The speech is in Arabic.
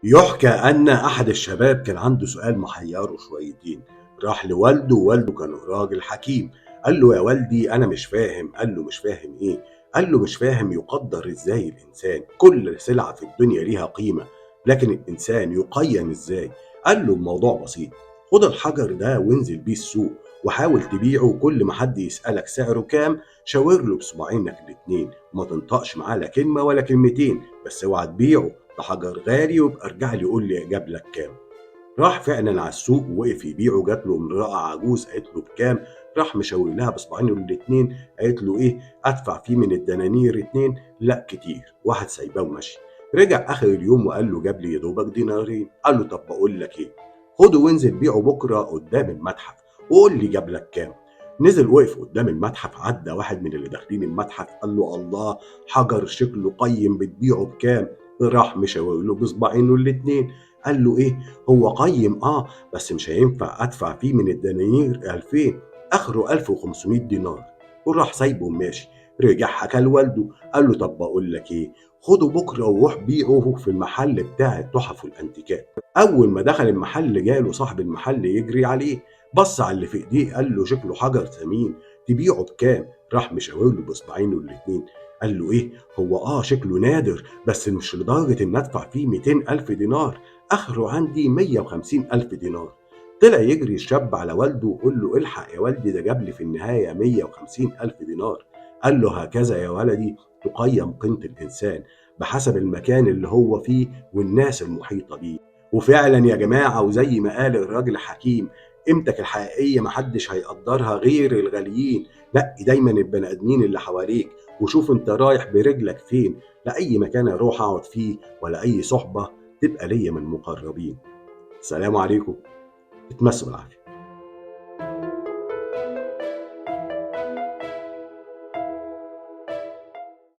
يحكى أن أحد الشباب كان عنده سؤال محيره شويتين. راح لوالده ووالده كان راجل حكيم. قال له: يا والدي أنا مش فاهم. قال له: مش فاهم إيه؟ قال له: مش فاهم يقدر إزاي الإنسان. كل سلعة في الدنيا ليها قيمة، لكن الإنسان يقيم إزاي؟ قال له: الموضوع بسيط. خد الحجر ده وانزل بيه السوق وحاول تبيعه. كل ما حد يسألك سعره كام شاور له بصباعينك الاتنين وما تنطقش معاه لا كلمة ولا كلمتين، بس اوعى تبيعه، ده حجر غالي، ويبقى ارجع لي قول لي جاب لك كام. راح فعلا على السوق ووقف يبيعه. جات له امرأة عجوز قالت له: بكام؟ راح مشاور لها بصباعينه الاتنين. قالت له: ايه ادفع فيه من الدنانير اتنين؟ لا كتير. واحد سايباه ومشي. رجع اخر اليوم وقال له: جاب لي يا دوبك دينارين. قال له: طب بقول لك ايه، خده وانزل بيعه بكره قدام المتحف وقول لي جاب لك كام. نزل وقف قدام المتحف. عدى واحد من اللي داخلين المتحف قال له: الله، حجر شكله قيم، بتبيعه بكام؟ راح مشاور له بصباعينه الاتنين. قال له: ايه، هو قيم بس مش هينفع ادفع فيه من الدنانير 2000، اخره 1500 دينار. وراح سايبه وماشي. رجع حكى لوالده. قال له: طب بقول لك ايه، خده بكره وروح بيعه في المحل بتاع التحف والانتيكات. اول ما دخل المحل جاله صاحب المحل يجري عليه. بص على اللي في ايديه قال له: شكله حجر ثمين، تبيعه بكام؟ راح مشاور له بصباعينه الاتنين. قال له: ايه، هو شكله نادر بس مش لدرجه ان ادفع فيه 200 الف دينار، اخره عندي 150 الف دينار. طلع يجري الشاب على والده وقول له: الحق يا والدي، ده جاب لي في النهايه 150 الف دينار. قال له: هكذا يا ولدي تقيم قيمه الانسان، بحسب المكان اللي هو فيه والناس المحيطه بيه. وفعلا يا جماعه، وزي ما قال الراجل الحكيم، قيمتك الحقيقيه محدش هيقدرها غير الغاليين. لا دايما البني ادمين اللي حواليك، وشوف انت رايح برجلك فين. لا اي مكان اروح اقعد فيه ولا اي صحبه تبقى ليا من المقربين. السلام عليكم. اتمسوا بالعافية.